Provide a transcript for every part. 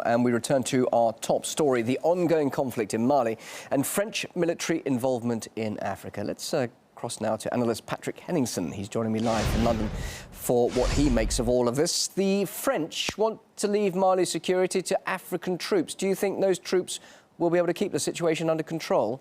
And we return to our top story, the ongoing conflict in Mali and French military involvement in Africa. Let's cross now to analyst Patrick Henningsen. He's joining me live from London for what he makes of all of this. The French want to leave Mali's security to African troops. Do you think those troops will be able to keep the situation under control?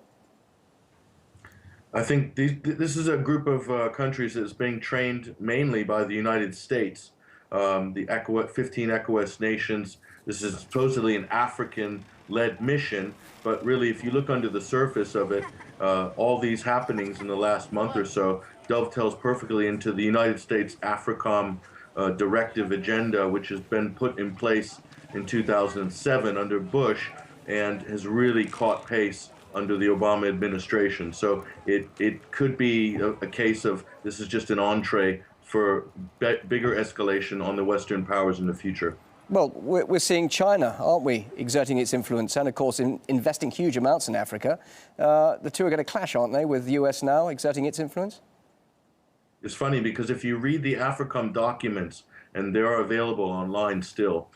I think this is a group of countries that's being trained mainly by the United States, the 15 ECOWAS nations. This is supposedly an African-led mission, but really, if you look under the surface of it, all these happenings in the last month or so dovetails perfectly into the United States AFRICOM directive agenda, which has been put in place in 2007 under Bush and has really caught pace under the Obama administration. So it could be a case of this is just an entree for bigger escalation on the Western powers in the future. Well, we're seeing China, aren't we, exerting its influence and, of course, investing huge amounts in Africa. The two are going to clash, aren't they, with the US now exerting its influence? It's funny because if you read the AFRICOM documents, and they are available online still,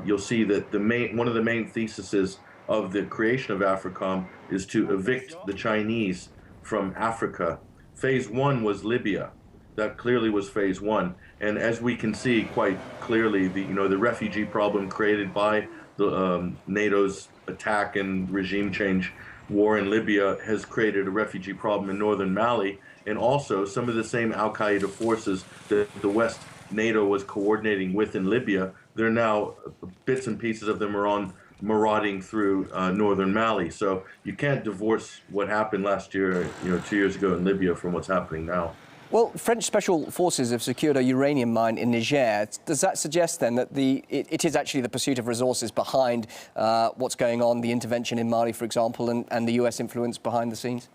you'll see that one of the main theses of the creation of AFRICOM is to evict the Chinese from Africa. Phase one was Libya. That clearly was phase one. And as we can see quite clearly, the refugee problem created by the NATO's attack and regime change war in Libya has created a refugee problem in northern Mali. And also some of the same al-Qaeda forces that the West NATO was coordinating with in Libya, they're now, bits and pieces of them are marauding through northern Mali. So you can't divorce what happened last year, 2 years ago in Libya from what's happening now. Well, French special forces have secured a uranium mine in Niger. Does that suggest then that it is actually the pursuit of resources behind what's going on, the intervention in Mali, for example, and the US influence behind the scenes?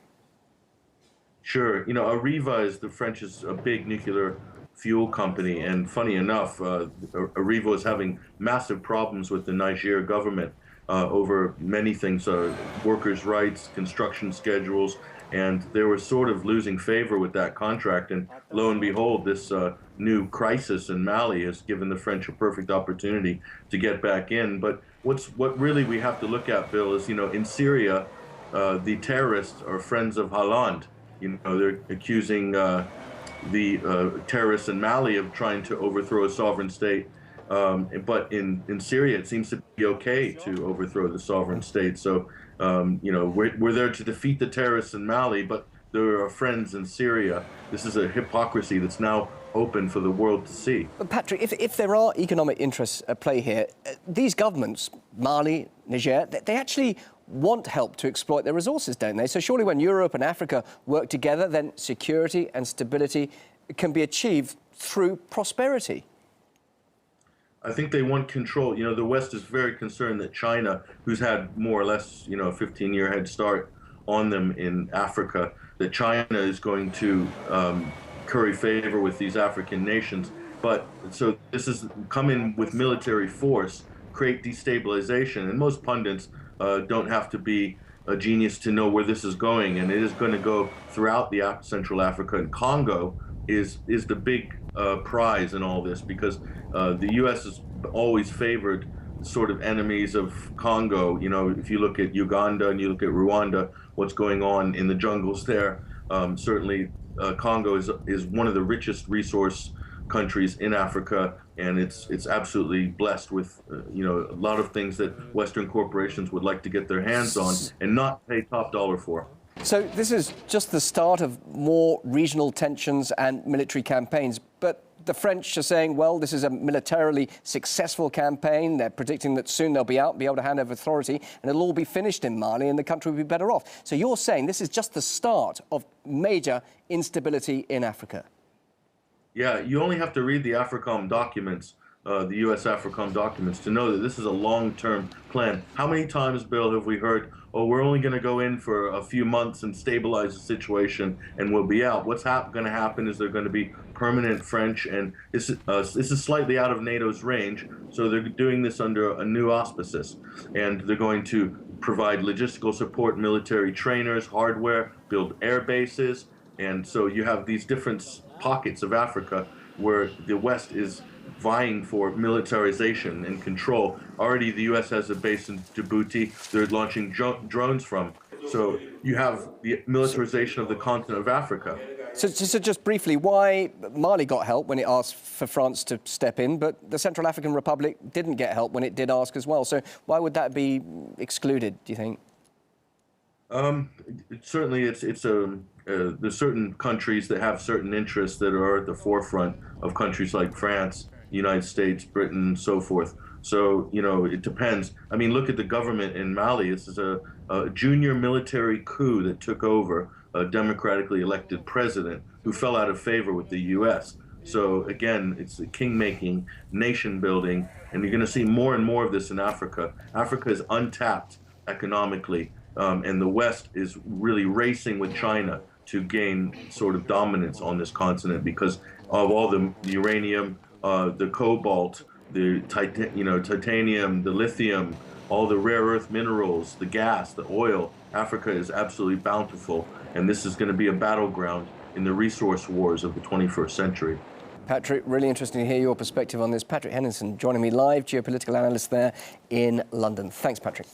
Sure. Areva is the French's a big nuclear fuel company, and funny enough, Areva is having massive problems with the Niger government over many things, workers' rights, construction schedules, and they were sort of losing favor with that contract. And lo and behold, this new crisis in Mali has given the French a perfect opportunity to get back in. But what really we have to look at, Bill, is in Syria, the terrorists are friends of Hollande. They're accusing the terrorists in Mali of trying to overthrow a sovereign state. But in Syria, it seems to be okay to overthrow the sovereign state. So, we're there to defeat the terrorists in Mali, but there are friends in Syria. This is a hypocrisy that's now open for the world to see. But Patrick, if there are economic interests at play here, these governments, Mali, Niger, they actually want help to exploit their resources, don't they? So surely when Europe and Africa work together, then security and stability can be achieved through prosperity. I think they want control. The West is very concerned that China, who's had more or less, a 15-year head start on them in Africa, that China is going to curry favor with these African nations. But so this is come in with military force, create destabilization. And most pundits don't have to be a genius to know where this is going. And it is going to go throughout the Central Africa. And Congo is the big prize in all this, because the U.S. has always favored sort of enemies of Congo. If you look at Uganda and you look at Rwanda, what's going on in the jungles there, certainly Congo is one of the richest resource countries in Africa, and it's absolutely blessed with a lot of things that Western corporations would like to get their hands on and not pay top dollar for. So this is just the start of more regional tensions and military campaigns, but the French are saying, well, this is a militarily successful campaign. They're predicting that soon they'll be out, be able to hand over authority, and it'll all be finished in Mali and the country will be better off. So you're saying this is just the start of major instability in Africa? Yeah, you only have to read the AFRICOM documents, the U.S. AFRICOM documents, to know that this is a long-term plan. How many times, Bill, have we heard, oh, we're only going to go in for a few months and stabilize the situation and we'll be out? What's going to happen is they're going to be permanent French, and this is slightly out of NATO's range, so they're doing this under a new auspices. And they're going to provide logistical support, military trainers, hardware, build air bases. And so you have these different pockets of Africa where the West is vying for militarization and control. Already the U.S. has a base in Djibouti they're launching drones from. So you have the militarization of the continent of Africa. So just briefly, why Mali got help when it asked for France to step in, but the Central African Republic didn't get help when it did ask as well? So why would that be excluded, do you think? Certainly, there's certain countries that have certain interests that are at the forefront of countries like France, the United States, Britain, and so forth. So, it depends. I mean, look at the government in Mali. This is a junior military coup that took over a democratically elected president who fell out of favor with the U.S. So, again, it's the king-making, nation-building, and you're going to see more and more of this in Africa. Africa is untapped economically. And the West is really racing with China to gain sort of dominance on this continent because of all the uranium, the cobalt, the titanium, the lithium, all the rare earth minerals, the gas, the oil. Africa is absolutely bountiful, and this is going to be a battleground in the resource wars of the 21st century. Patrick, really interesting to hear your perspective on this. Patrick Henningsen joining me live, geopolitical analyst there in London. Thanks, Patrick.